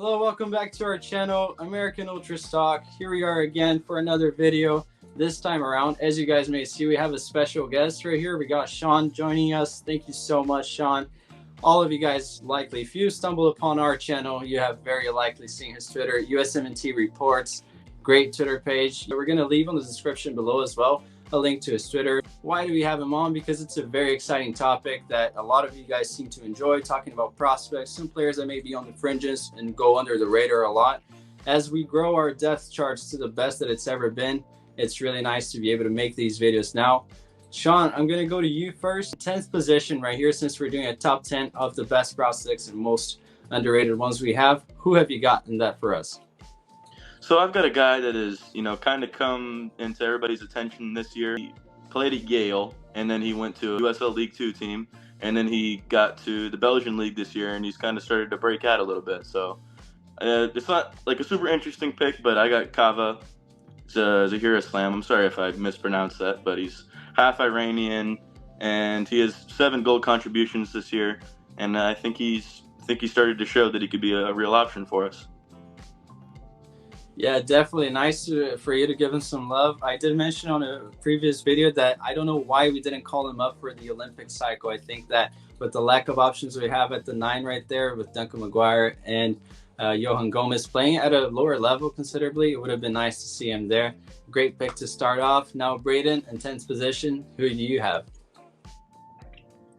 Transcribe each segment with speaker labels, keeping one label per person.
Speaker 1: Hello, welcome back to our channel, American Ultra Stock. Here we are again for another video. This time around, as you guys may see, we have a special guest right here. We got Sean joining us. Thank you so much, Sean. All of you guys likely, if you stumble upon our channel, you have very likely seen his Twitter, USMNT Reports. Great Twitter page. We're going to leave on the description below as well a link to his Twitter. Why do we have him on? Because it's a very exciting topic that a lot of you guys seem to enjoy, talking about prospects, some players that may be on the fringes and go under the radar a lot. As we grow our depth charts to the best that it's ever been, it's really nice to be able to make these videos now. Sean, I'm going to go to you first. 10th position right here, since we're doing a top 10 of the best prospects and most underrated ones we have. Who have you got in that for us?
Speaker 2: So I've got a guy that is, kind of come into everybody's attention this year. He played at Yale, and then he went to a USL League 2 team, and then he got to the Belgian League this year, and he's kind of started to break out a little bit. So it's not like a super interesting pick, but I got Kava Zahir Islam. I'm sorry if I mispronounced that, but he's half Iranian, and he has 7 goal contributions this year, and I think he started to show that he could be a real option for us.
Speaker 1: Yeah, definitely nice for you to give him some love. I did mention on a previous video that I don't know why we didn't call him up for the Olympic cycle. I think that with the lack of options we have at the 9 right there with Duncan Maguire and Johan Gomez playing at a lower level considerably, it would have been nice to see him there. Great pick to start off. Now, Braden, in 10th position, who do you have?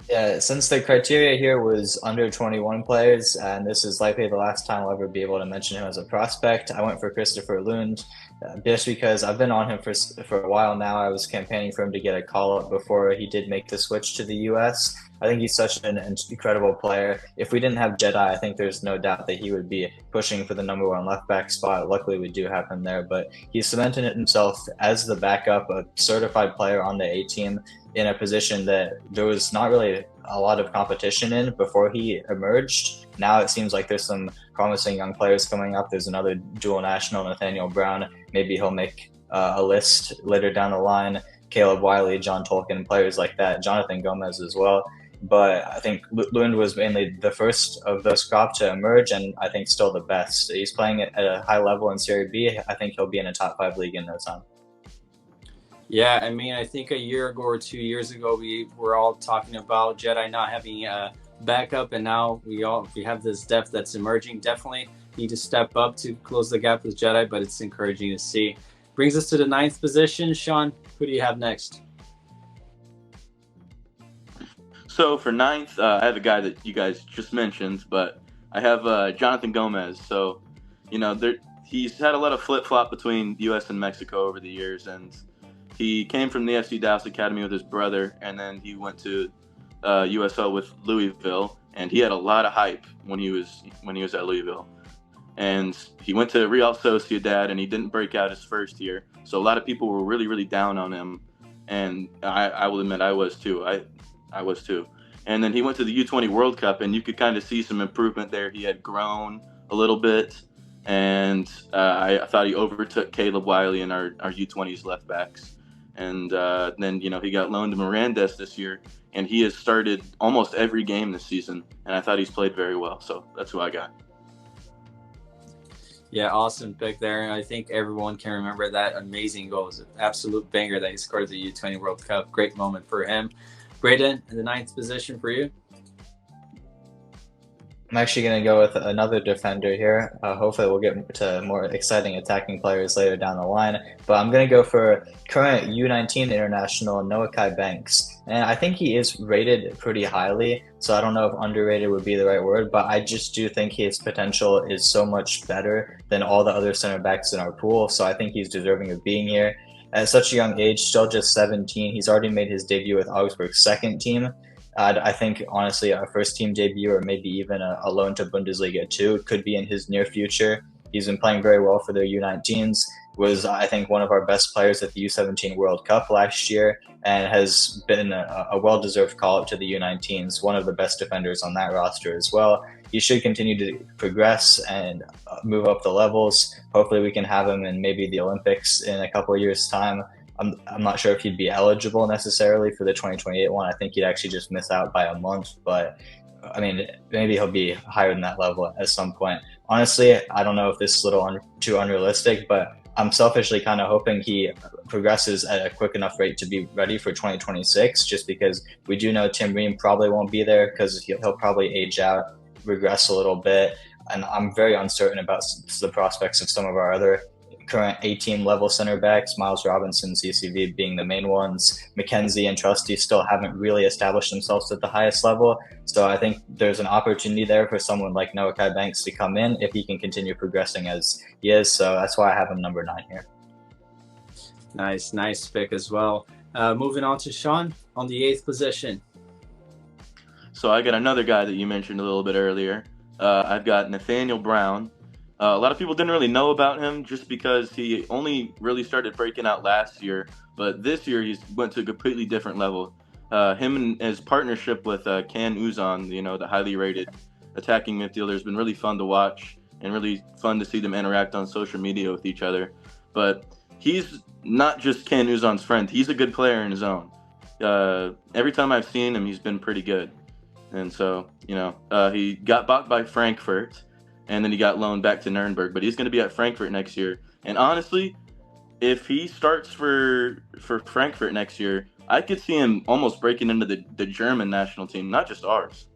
Speaker 3: Yeah, since the criteria here was under 21 players, and this is likely the last time I'll ever be able to mention him as a prospect, I went for Christopher Lund, just because I've been on him for a while now. I was campaigning for him to get a call-up before he did make the switch to the U.S. I think he's such an incredible player. If we didn't have Jedi, I think there's no doubt that he would be pushing for the #1 left back spot. Luckily, we do have him there, but he's cemented himself as the backup, a certified player on the A team in a position that there was not really a lot of competition in before he emerged. Now it seems like there's some promising young players coming up. There's another dual national, Nathaniel Brown. Maybe he'll make a list later down the line. Caleb Wiley, John Tolkien, players like that. Jonathan Gomez as well. But I think Lund was mainly the first of those crop to emerge, and I think still the best. He's playing at a high level in Serie B. I think he'll be in a top 5 league in no time.
Speaker 1: Yeah, I mean, I think a year ago or 2 years ago, we were all talking about Jedi not having a backup, and now we have this depth that's emerging. Definitely need to step up to close the gap with Jedi, but it's encouraging to see. Brings us to the 9th position. Sean, who do you have next?
Speaker 2: So for 9th, I have a guy that you guys just mentioned, but I have Jonathan Gomez. So, he's had a lot of flip-flop between the U.S. and Mexico over the years, and he came from the FC Dallas Academy with his brother, and then he went to USL with Louisville, and he had a lot of hype when he was at Louisville. And he went to Real Sociedad, and he didn't break out his first year. So a lot of people were really, really down on him, and I will admit I was too. I was too. And then he went to the U20 World Cup, and you could kind of see some improvement there. He had grown a little bit, and I thought he overtook Caleb Wiley and our U20's left backs. And then, he got loaned to Mirandes this year, and he has started almost every game this season, and I thought he's played very well. So that's who I got.
Speaker 1: Yeah, awesome pick there. I think everyone can remember that amazing goal. It was an absolute banger that he scored at the U20 World Cup. Great moment for him. Braden, in the 9th position for you.
Speaker 3: I'm actually going to go with another defender here. Hopefully we'll get to more exciting attacking players later down the line. But I'm going to go for current U19 international Noah Kai Banks. And I think he is rated pretty highly, so I don't know if underrated would be the right word, but I just do think his potential is so much better than all the other center backs in our pool. So I think he's deserving of being here. At such a young age, still just 17, he's already made his debut with Augsburg's second team. I think, honestly, a first-team debut or maybe even a loan to Bundesliga 2 could be in his near future. He's been playing very well for their U19s, was, I think, one of our best players at the U17 World Cup last year, and has been a well-deserved call-up to the U19s, one of the best defenders on that roster as well. He should continue to progress and move up the levels. Hopefully we can have him in maybe the Olympics in a couple of years' time. I'm not sure if he'd be eligible necessarily for the 2028 one. I think he'd actually just miss out by a month, but I mean, maybe he'll be higher than that level at some point. Honestly, I don't know if this is a little too unrealistic, but I'm selfishly kind of hoping he progresses at a quick enough rate to be ready for 2026, just because we do know Tim Ream probably won't be there because he'll probably age out, regress a little bit. And I'm very uncertain about the prospects of some of our other current A-team level center backs, Miles Robinson, CCV being the main ones. McKenzie and Trusty still haven't really established themselves at the highest level. So I think there's an opportunity there for someone like Noah Kai Banks to come in if he can continue progressing as he is. So that's why I have him number 9 here.
Speaker 1: Nice pick as well. Moving on to Sean on the 8th position.
Speaker 2: So I got another guy that you mentioned a little bit earlier. I've got Nathaniel Brown. A lot of people didn't really know about him just because he only really started breaking out last year. But this year he's went to a completely different level. Him and his partnership with Can Uzon, the highly rated attacking midfielder, has been really fun to watch and really fun to see them interact on social media with each other. But he's not just Can Uzon's friend. He's a good player in his own. Every time I've seen him, he's been pretty good. And so, he got bought by Frankfurt, and then he got loaned back to Nuremberg. But he's going to be at Frankfurt next year. And honestly, if he starts for Frankfurt next year, I could see him almost breaking into the German national team, not just ours.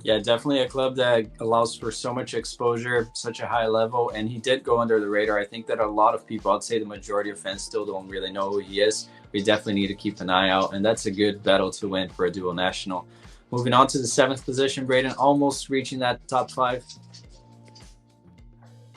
Speaker 1: Yeah, definitely a club that allows for so much exposure, such a high level, and he did go under the radar. I think that a lot of people, I'd say the majority of fans, still don't really know who he is. We definitely need to keep an eye out, and that's a good battle to win for a dual national. Moving on to the 7th position, Braden, almost reaching that top 5.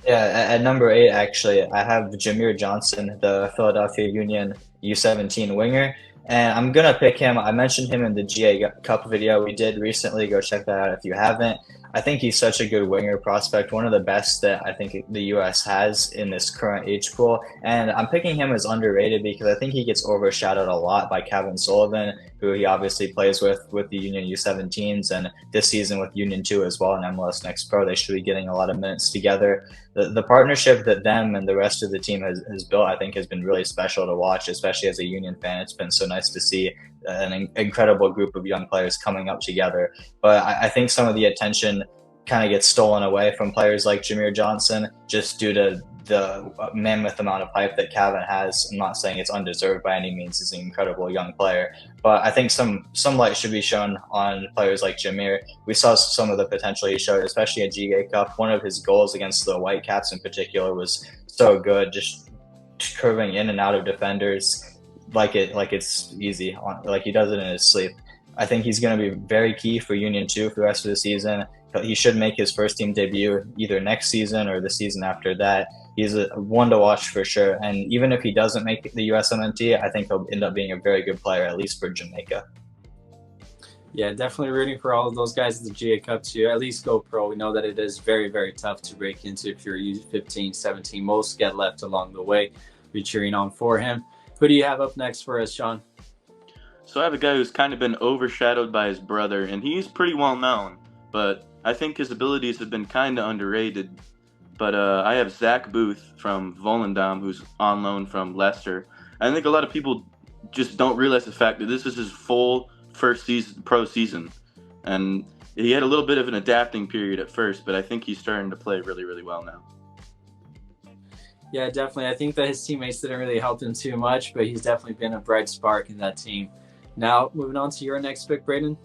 Speaker 3: Yeah, at number 8, actually, I have Jameer Johnson, the Philadelphia Union U17 winger. And I'm going to pick him. I mentioned him in the GA Cup video we did recently. Go check that out if you haven't. I think he's such a good winger prospect, one of the best that I think the U.S. has in this current age pool. And I'm picking him as underrated because I think he gets overshadowed a lot by Kevin Sullivan, who he obviously plays with the Union U17s, and this season with Union 2 as well in MLS Next Pro. They should be getting a lot of minutes together. The partnership that them and the rest of the team has built, I think, has been really special to watch, especially as a Union fan. It's been so nice to see an incredible group of young players coming up together. But I think some of the attention kind of gets stolen away from players like Jameer Johnson just due to the mammoth amount of hype that Kevin has. I'm not saying it's undeserved by any means. He's an incredible young player, but I think some light should be shown on players like Jameer. We saw some of the potential he showed, especially at GA Cup. One of his goals against the Whitecaps in particular was so good, just curving in and out of defenders like it's easy, like he does it in his sleep. I think he's going to be very key for Union 2 for the rest of the season. He should make his first team debut either next season or the season after that. He's a one to watch for sure. And even if he doesn't make the USMNT, I think he'll end up being a very good player, at least for Jamaica.
Speaker 1: Yeah, definitely rooting for all of those guys at the GA Cup to at least go pro. We know that it is very, very tough to break into if you're U15, 17. Most get left along the way. We're cheering on for him. Who do you have up next for us, Sean?
Speaker 2: So I have a guy who's kind of been overshadowed by his brother, and he's pretty well known, but I think his abilities have been kind of underrated. But I have Zach Booth from Volendam, who's on loan from Leicester. I think a lot of people just don't realize the fact that this is his full first season, pro season. And he had a little bit of an adapting period at first, but I think he's starting to play really, really well now.
Speaker 1: Yeah, definitely. I think that his teammates didn't really help him too much, but he's definitely been a bright spark in that team. Now, moving on to your next pick, Braden.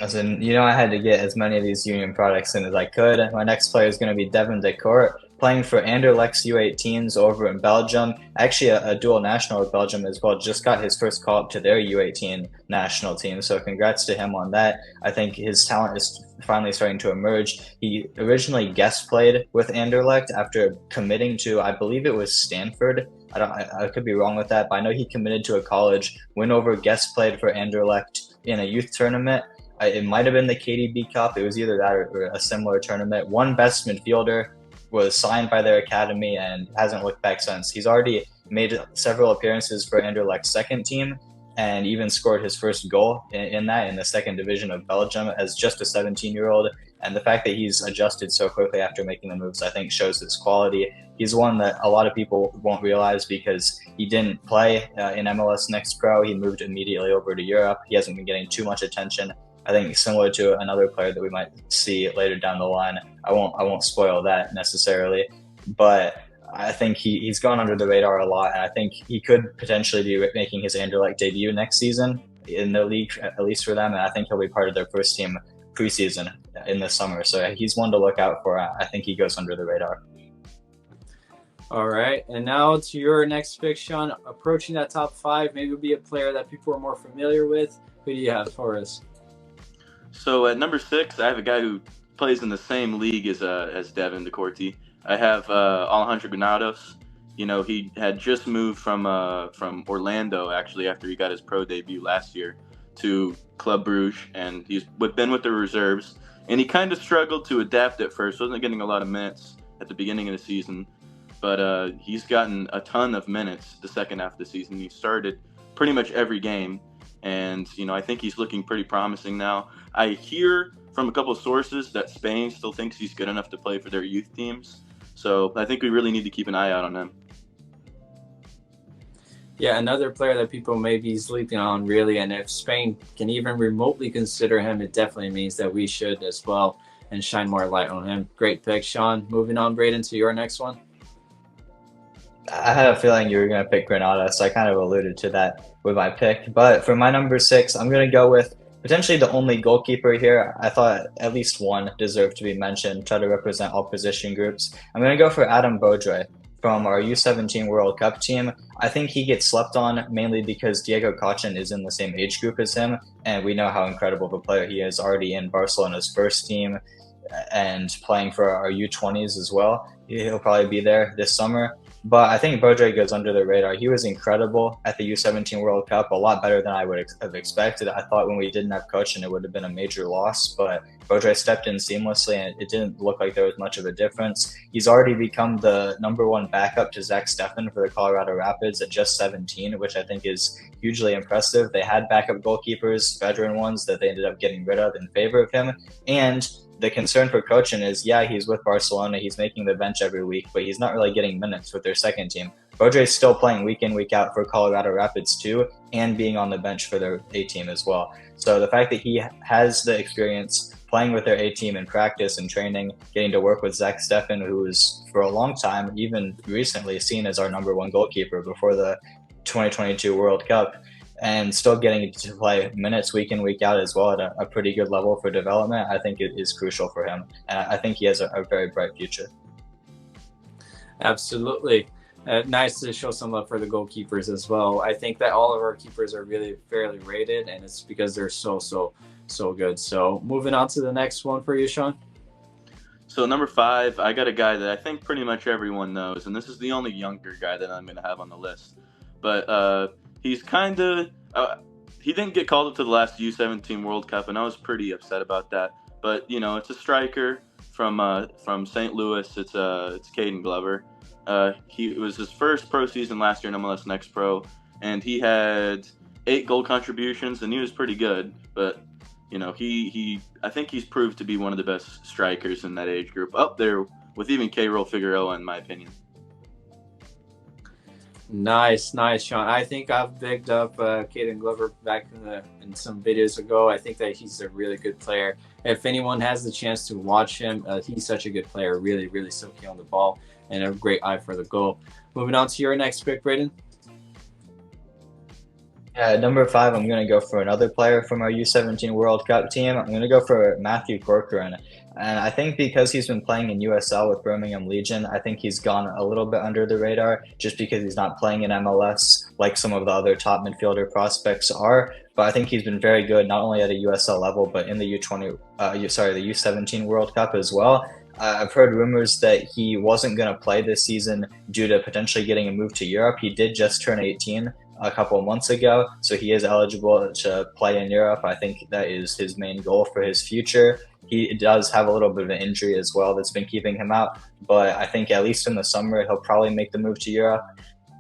Speaker 3: As in, I had to get as many of these Union products in as I could. My next player is going to be Devin Decourt, playing for Anderlecht's U18s over in Belgium. Actually, a dual national with Belgium as well. Just got his first call up to their U18 national team. So congrats to him on that. I think his talent is finally starting to emerge. He originally guest played with Anderlecht after committing to, I believe it was Stanford. I could be wrong with that, but I know he committed to a college, went over, guest played for Anderlecht in a youth tournament. It might have been the KDB Cup. It was either that or a similar tournament. Won best midfielder, was signed by their academy, and hasn't looked back since. He's already made several appearances for Anderlecht's second team and even scored his first goal in the second division of Belgium as just a 17-year-old. And the fact that he's adjusted so quickly after making the moves, I think, shows his quality. He's one that a lot of people won't realize because he didn't play in MLS Next Pro. He moved immediately over to Europe. He hasn't been getting too much attention. I think similar to another player that we might see later down the line. I won't spoil that necessarily, but I think he's gone under the radar a lot, and I think he could potentially be making his Anderlecht debut next season in the league, at least for them, and I think he'll be part of their first team preseason in the summer. So he's one to look out for. I think he goes under the radar.
Speaker 1: All right, and now to your next pick, Sean. Approaching that top 5, maybe it'll be a player that people are more familiar with. Who do you have for us?
Speaker 2: So at number 6, I have a guy who plays in the same league as Devin DeCourty. I have Alejandro Granados. You know, he had just moved from Orlando, actually, after he got his pro debut last year, to Club Brugge, and he's been with the reserves. And he kind of struggled to adapt at first, wasn't getting a lot of minutes at the beginning of the season, but he's gotten a ton of minutes the second half of the season. He started pretty much every game, and you know, I think he's looking pretty promising now. I hear from a couple of sources that Spain still thinks he's good enough to play for their youth teams, so I think we really need to keep an eye out on him.
Speaker 1: Yeah, another player that people may be sleeping on, really, and if Spain can even remotely consider him, it definitely means that we should as well and shine more light on him. Great pick, Sean. Moving on, Braden, to your next one.
Speaker 3: I had a feeling you were going to pick Granada, so I kind of alluded to that with my pick. But for my number 6, I'm going to go with potentially the only goalkeeper here. I thought at least one deserved to be mentioned, try to represent all position groups. I'm going to go for Adam Beaudry from our U17 World Cup team. I think he gets slept on mainly because Diego Cochin is in the same age group as him, and we know how incredible of a player he is, already in Barcelona's first team and playing for our U20s as well. He'll probably be there this summer. But I think Beaudry goes under the radar. He was incredible at the U17 World Cup, a lot better than I would have expected. I thought when we didn't have Cochin, it would have been a major loss, but Beaudry stepped in seamlessly, and it didn't look like there was much of a difference. He's already become the #1 backup to Zach Steffen for the Colorado Rapids at just 17, which I think is hugely impressive. They had backup goalkeepers, veteran ones, that they ended up getting rid of in favor of him, and the concern for Cochin is, yeah, he's with Barcelona, he's making the bench every week, but he's not really getting minutes with their second team. Beaudry's still playing week in, week out for Colorado Rapids too, and being on the bench for their A team as well. So the fact that he has the experience playing with their A team in practice and training, getting to work with Zach Steffen, who was for a long time, even recently, seen as our #1 goalkeeper before the 2022 World Cup, and still getting to play minutes week in, week out as well at a pretty good level for development, I think it is crucial for him. And I think he has a very bright future.
Speaker 1: Absolutely. Nice to show some love for the goalkeepers as well. I think that all of our keepers are really fairly rated, and it's because they're so good. So moving on to the next one for you, Sean.
Speaker 2: So number 5, I got a guy that I think pretty much everyone knows, and this is the only younger guy that I'm going to have on the list. But he's kind of he didn't get called up to the last U17 World Cup, and I was pretty upset about that. But you know, it's a striker from St. Louis. It's Caden Glover. It was his first pro season last year in MLS Next Pro, and he had 8 goal contributions, and he was pretty good. But you know, I think he's proved to be one of the best strikers in that age group, up there with even Keyrol Figueroa, in my opinion.
Speaker 1: Nice, Sean. I think I've bigged up Caden Glover back in some videos ago. I think that he's a really good player. If anyone has the chance to watch him, he's such a good player. Really silky on the ball and a great eye for the goal. Moving on to your next pick, Braden.
Speaker 3: Number 5, I'm going to go for another player from our U17 World Cup team. I'm going to go for Matthew Corcoran. And I think because he's been playing in USL with Birmingham Legion, I think he's gone a little bit under the radar just because he's not playing in MLS like some of the other top midfielder prospects are. But I think he's been very good, not only at a USL level, but in the the U17 World Cup as well. I've heard rumors that he wasn't going to play this season due to potentially getting a move to Europe. He did just turn 18 a couple of months ago, so he is eligible to play in Europe. I think that is his main goal for his future. He does have a little bit of an injury as well that's been keeping him out, but I think at least in the summer he'll probably make the move to Europe.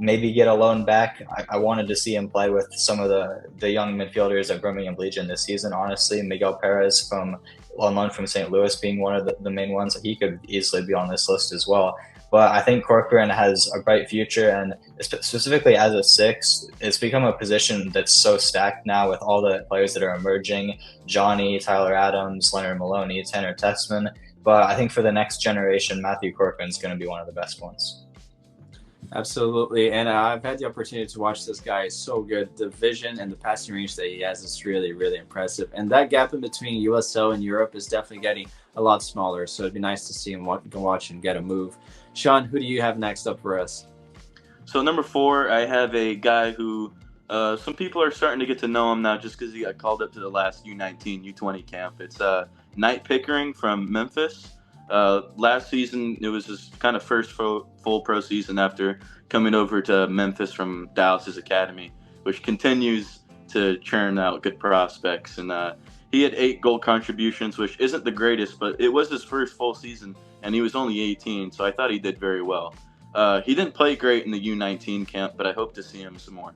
Speaker 3: maybe get a loan back. I wanted to see him play with some of the young midfielders at Birmingham Legion this season. Honestly, Miguel Perez on loan from St. Louis being one of the main ones. He could easily be on this list as well. But I think Corcoran has a bright future, and specifically as a six, it's become a position that's so stacked now with all the players that are emerging: Johnny, Tyler Adams, Leonard Maloney, Tanner Tessman. But I think for the next generation, Matthew Corcoran is going to be one of the best ones.
Speaker 1: Absolutely, and I've had the opportunity to watch this guy. It's so good. The vision and the passing range that he has is really, really impressive. And that gap in between USL and Europe is definitely getting a lot smaller. So it'd be nice to see him go watch and get a move. Sean, who do you have next up for us?
Speaker 2: So number 4, I have a guy who some people are starting to get to know him now just because he got called up to the last U19, U20 camp. It's Knight Pickering from Memphis. Last season, it was his kind of first full pro season after coming over to Memphis from Dallas's academy, which continues to churn out good prospects. And he had 8 goal contributions, which isn't the greatest, but it was his first full season, and he was only 18, so I thought he did very well. He didn't play great in the U19 camp, but I hope to see him some more.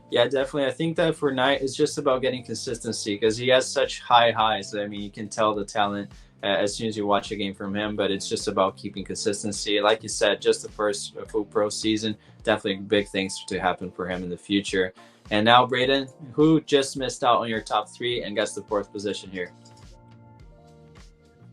Speaker 1: Yeah, definitely. I think that for Knight, it's just about getting consistency because he has such high highs. I mean, you can tell the talent as soon as you watch a game from him, but it's just about keeping consistency. Like you said, just the first full pro season, definitely big things to happen for him in the future. And now, Braden, who just missed out on your top 3 and gets the 4th position here?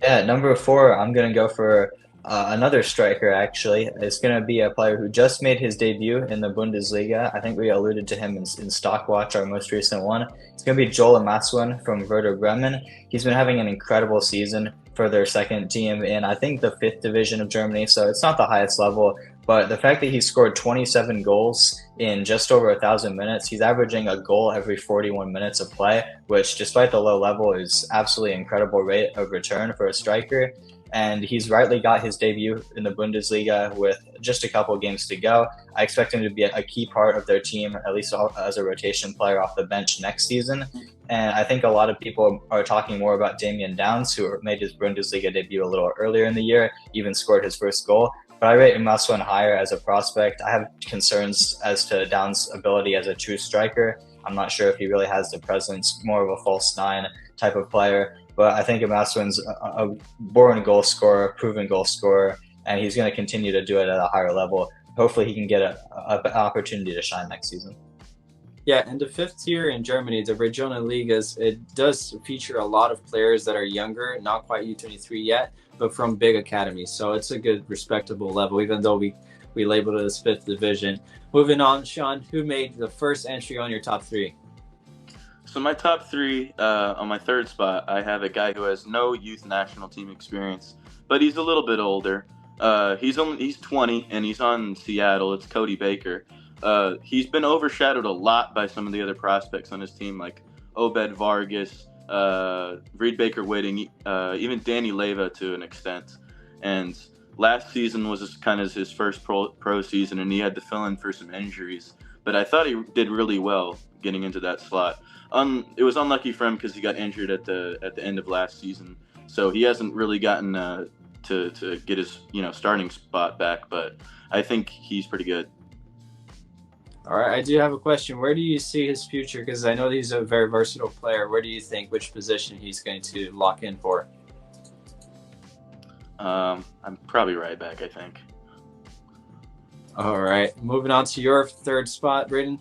Speaker 3: Yeah, number 4, I'm going to go for another striker, actually. It's going to be a player who just made his debut in the Bundesliga. I think we alluded to him in Stockwatch, our most recent one. It's going to be Joel Amaswan from Werder Bremen. He's been having an incredible season for their second team in, I think, the 5th division of Germany, so it's not the highest level. But the fact that he scored 27 goals in just over 1,000 minutes, he's averaging a goal every 41 minutes of play, which, despite the low level, is absolutely incredible rate of return for a striker. And he's rightly got his debut in the Bundesliga with just a couple games to go. I expect him to be a key part of their team, at least as a rotation player off the bench next season. And I think a lot of people are talking more about Damian Downs, who made his Bundesliga debut a little earlier in the year, even scored his first goal. But I rate Amaswan higher as a prospect. I have concerns as to Downs' ability as a true striker. I'm not sure if he really has the presence, more of a false 9 type of player. But I think Amaswan's a born goal scorer, proven goal scorer, and he's going to continue to do it at a higher level. Hopefully he can get an opportunity to shine next season.
Speaker 1: Yeah, and the 5th tier in Germany, the Regionalligas, it does feature a lot of players that are younger, not quite U23 yet, but from big academies. So it's a good, respectable level, even though we labeled it as 5th division. Moving on, Sean, who made the first entry on your top 3?
Speaker 2: So my top 3, on my 3rd spot, I have a guy who has no youth national team experience, but he's a little bit older. He's 20 and he's on Seattle. It's Cody Baker. He's been overshadowed a lot by some of the other prospects on his team, like Obed Vargas, Reed Baker-Whitting, even Danny Leyva to an extent. And last season was kind of his first pro season, and he had to fill in for some injuries. But I thought he did really well getting into that slot. It was unlucky for him because he got injured at the end of last season, so he hasn't really gotten to get his starting spot back. But I think he's pretty good.
Speaker 1: All right, I do have a question. Where do you see his future? Because I know he's a very versatile player. Where do you think which position he's going to lock in for?
Speaker 2: I'm probably right back, I think.
Speaker 1: All right, moving on to your 3rd spot, Braden.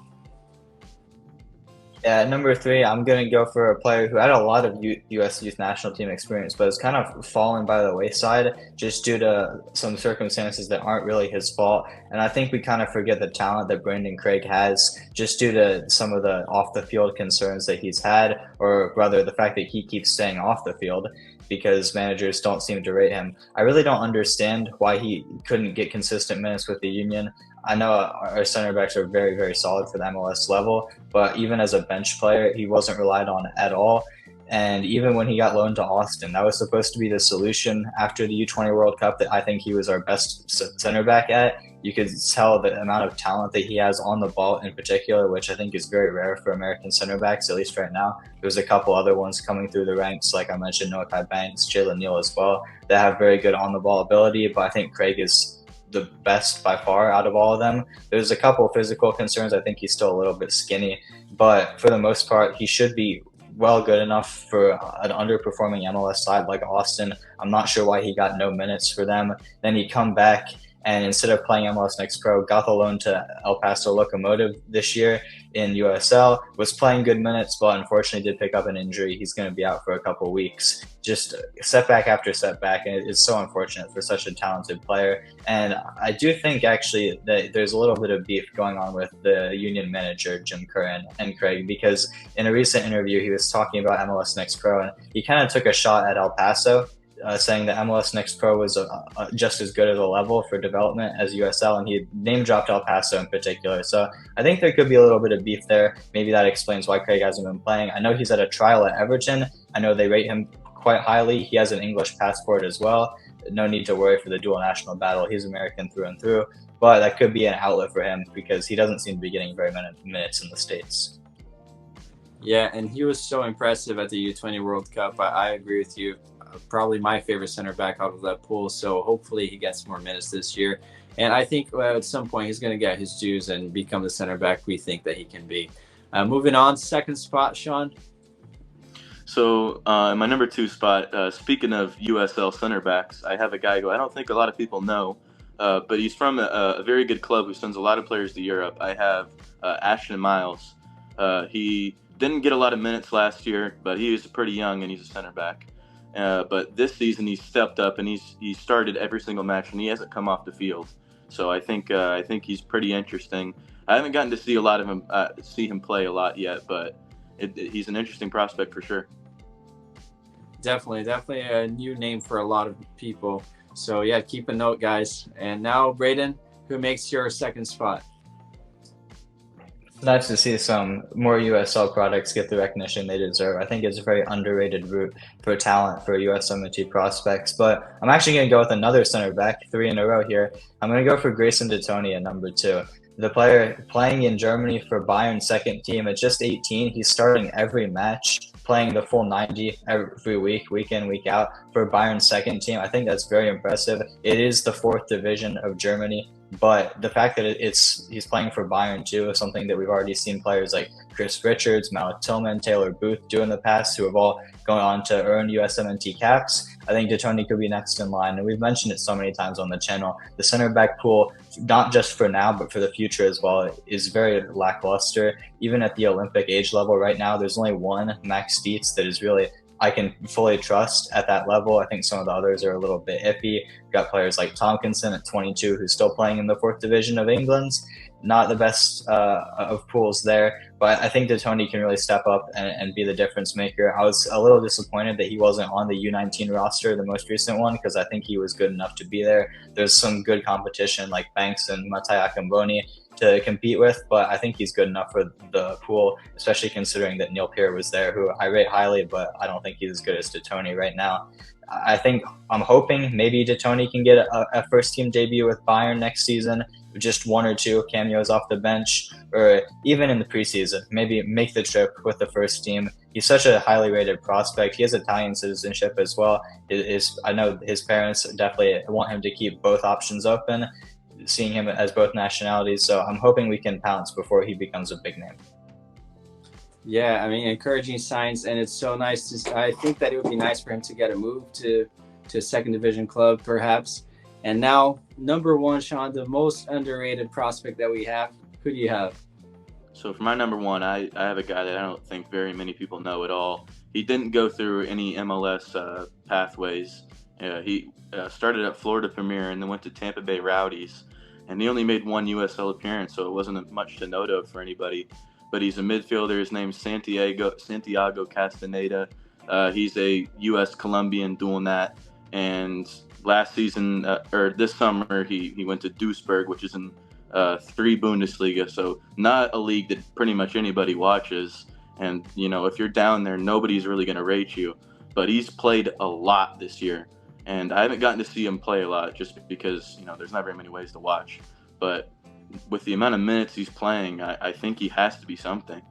Speaker 3: Yeah, number 3, I'm going to go for a player who had a lot of U.S. youth national team experience, but has kind of fallen by the wayside just due to some circumstances that aren't really his fault. And I think we kind of forget the talent that Brandon Craig has just due to some of the off-the-field concerns that he's had, or rather the fact that he keeps staying off the field because managers don't seem to rate him. I really don't understand why he couldn't get consistent minutes with the Union. I know our center backs are very, very solid for the MLS level, but even as a bench player, he wasn't relied on at all. And even when he got loaned to Austin, that was supposed to be the solution after the U20 World Cup that I think he was our best center back at. You could tell the amount of talent that he has on the ball in particular, which I think is very rare for American center backs, at least right now. There's a couple other ones coming through the ranks, like I mentioned, Noah Banks, Jalen Neal as well, that have very good on-the-ball ability, but I think Craig is the best by far out of all of them. There's a couple physical concerns. I think he's still a little bit skinny, but for the most part, he should be well good enough for an underperforming MLS side like Austin. I'm not sure why he got no minutes for them. Then he come back and instead of playing MLS Next Pro, got the loan to El Paso Locomotive this year in USL, was playing good minutes, but unfortunately did pick up an injury. He's going to be out for a couple of weeks. Just setback after setback, and it's so unfortunate for such a talented player. And I do think actually that there's a little bit of beef going on with the Union manager, Jim Curran and Craig, because in a recent interview, he was talking about MLS Next Pro, and he kind of took a shot at El Paso, saying that MLS Next Pro was just as good as a level for development as USL, and he name dropped El Paso in particular. So I think there could be a little bit of beef there. Maybe that explains why Craig hasn't been playing. I know he's at a trial at Everton. I know they rate him quite highly. He has an English passport as well. No need to worry for the dual national battle. He's American through and through, but that could be an outlet for him because he doesn't seem to be getting very many minutes in the States.
Speaker 1: Yeah, and he was so impressive at the U20 World Cup. I agree with you. Probably my favorite center back out of that pool. So hopefully he gets more minutes this year. And I think at some point he's going to get his dues and become the center back we think that he can be. Moving on, second spot, Sean.
Speaker 2: So in my number 2 spot, speaking of USL center backs, I have a guy who I don't think a lot of people know, but he's from a very good club who sends a lot of players to Europe. I have Ashton Miles. He didn't get a lot of minutes last year, but he was pretty young and he's a center back. But this season he stepped up and he started every single match and he hasn't come off the field. So I think he's pretty interesting. I haven't gotten to see a lot of him, see him play a lot yet, but he's an interesting prospect for sure.
Speaker 1: Definitely a new name for a lot of people. So yeah, keep a note, guys. And now, Braden, who makes your second spot?
Speaker 3: Nice to see some more USL products get the recognition they deserve. I think it's a very underrated route for talent for USMNT prospects. But I'm actually going to go with another center back, 3 in a row here. I'm going to go for Grayson DeToni at number 2. The player playing in Germany for Bayern's second team at just 18. He's starting every match, playing the full 90 every week, week in, week out for Bayern's second team. I think that's very impressive. It is the 4th division of Germany, but the fact that he's playing for Bayern too is something that we've already seen players like Chris Richards, Mal Tillman, Taylor Booth do in the past, who have all gone on to earn USMNT caps. I think DeToni could be next in line, and we've mentioned it so many times on the channel. The center back pool, not just for now, but for the future as well, is very lackluster. Even at the Olympic age level right now, there's only one, Max Dietz, that is really I can fully trust at that level. I think some of the others are a little bit iffy. We've got players like Tompkinson at 22 who's still playing in the 4th division of England. Not the best of pools there, but I think DeToni can really step up and be the difference maker. I was a little disappointed that he wasn't on the U19 roster, the most recent one, because I think he was good enough to be there. There's some good competition like Banks and Matai Akamboni to compete with, but I think he's good enough for the pool, especially considering that Neil Peart was there, who I rate highly, but I don't think he's as good as DeToni right now. I'm hoping maybe DeToni can get a first team debut with Bayern next season, just 1 or 2 cameos off the bench, or even in the preseason, maybe make the trip with the first team. He's such a highly rated prospect. He has Italian citizenship as well. I know his parents definitely want him to keep both options open, seeing him as both nationalities. So I'm hoping we can pounce before he becomes a big name.
Speaker 1: Yeah, I mean, encouraging signs, and it's so nice to. I think that it would be nice for him to get a move to a second division club, perhaps. And now, number 1, Sean, the most underrated prospect that we have. Who do you have?
Speaker 2: So for my number 1, I have a guy that I don't think very many people know at all. He didn't go through any MLS pathways. He started at Florida Premier and then went to Tampa Bay Rowdies, and he only made 1 USL appearance, so it wasn't much to note of for anybody. But he's a midfielder. His name's Santiago Castaneda. He's a U.S. Colombian dual nat, and last season or this summer he went to Duisburg, which is in 3 Bundesliga, so not a league that pretty much anybody watches. And if you're down there, nobody's really going to rate you. But he's played a lot this year, and I haven't gotten to see him play a lot just because there's not very many ways to watch. But with the amount of minutes he's playing, I think he has to be something.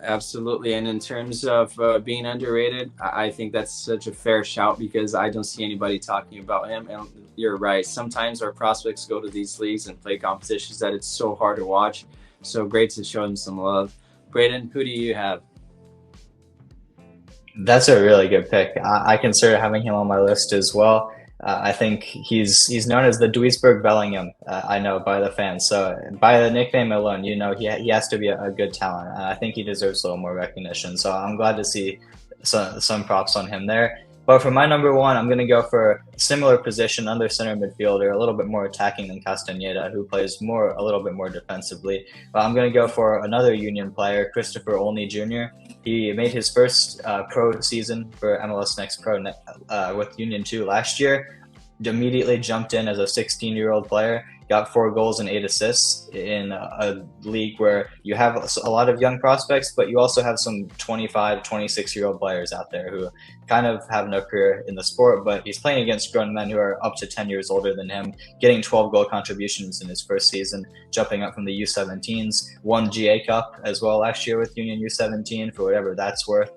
Speaker 1: Absolutely. And in terms of being underrated, I think that's such a fair shout because I don't see anybody talking about him. And you're right. Sometimes our prospects go to these leagues and play competitions that it's so hard to watch. So great to show him some love. Braden, who do you have?
Speaker 3: That's a really good pick. I consider having him on my list as well. I think he's known as the Duisburg Bellingham. I know by the fans. So by the nickname alone, you know he has to be a good talent. I think he deserves a little more recognition. So I'm glad to see some props on him there. But for my number one, I'm going to go for a similar position, under center midfielder, a little bit more attacking than Castaneda, who plays a little bit more defensively. But I'm going to go for another Union player, Christopher Olney Jr. He made his first pro season for MLS Next Pro with Union 2 last year. Immediately jumped in as a 16-year-old player, got 4 goals and 8 assists in a league where you have a lot of young prospects, but you also have some 25, 26-year-old players out there who kind of have no career in the sport, but he's playing against grown men who are up to 10 years older than him, getting 12 goal contributions in his first season, jumping up from the U17s, won GA Cup as well last year with Union U17 for whatever that's worth.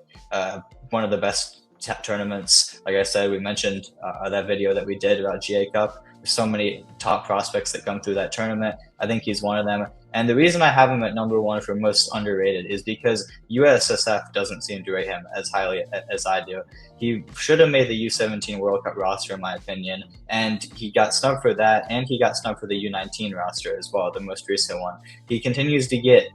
Speaker 3: One of the best tournaments. Like I said, we mentioned that video that we did about GA Cup. There's so many top prospects that come through that tournament. I think he's one of them. And the reason I have him at number one for most underrated is because USSF doesn't seem to rate him as highly as I do. He should have made the U17 World Cup roster, in my opinion, and he got snubbed for that, and he got snubbed for the U19 roster as well, the most recent one. He continues to get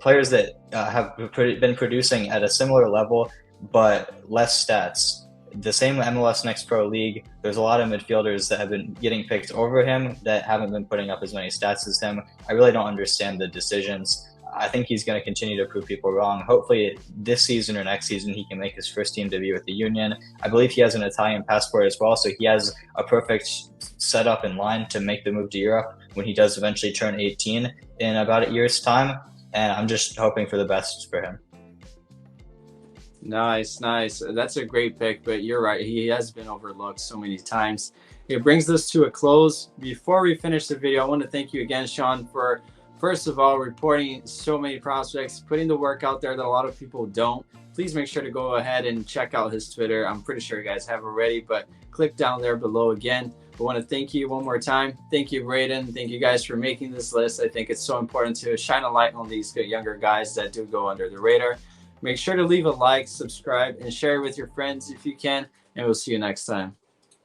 Speaker 3: players that have been producing at a similar level but less stats. The same MLS Next Pro League, there's a lot of midfielders that have been getting picked over him that haven't been putting up as many stats as him. I really don't understand the decisions. I think he's going to continue to prove people wrong. Hopefully this season or next season he can make his first team debut with the Union. I believe he has an Italian passport as well, so he has a perfect setup in line to make the move to Europe when he does eventually turn 18 in about a year's time, and I'm just hoping for the best for him.
Speaker 1: Nice. That's a great pick, but you're right. He has been overlooked so many times. It brings us to a close. Before we finish the video, I want to thank you again, Sean, for, first of all, reporting so many prospects, putting the work out there that a lot of people don't. Please make sure to go ahead and check out his Twitter. I'm pretty sure you guys have already, but click down there below again. I want to thank you one more time. Thank you, Braden. Thank you guys for making this list. I think it's so important to shine a light on these younger guys that do go under the radar. Make sure to leave a like, subscribe, and share with your friends if you can, and we'll see you next time.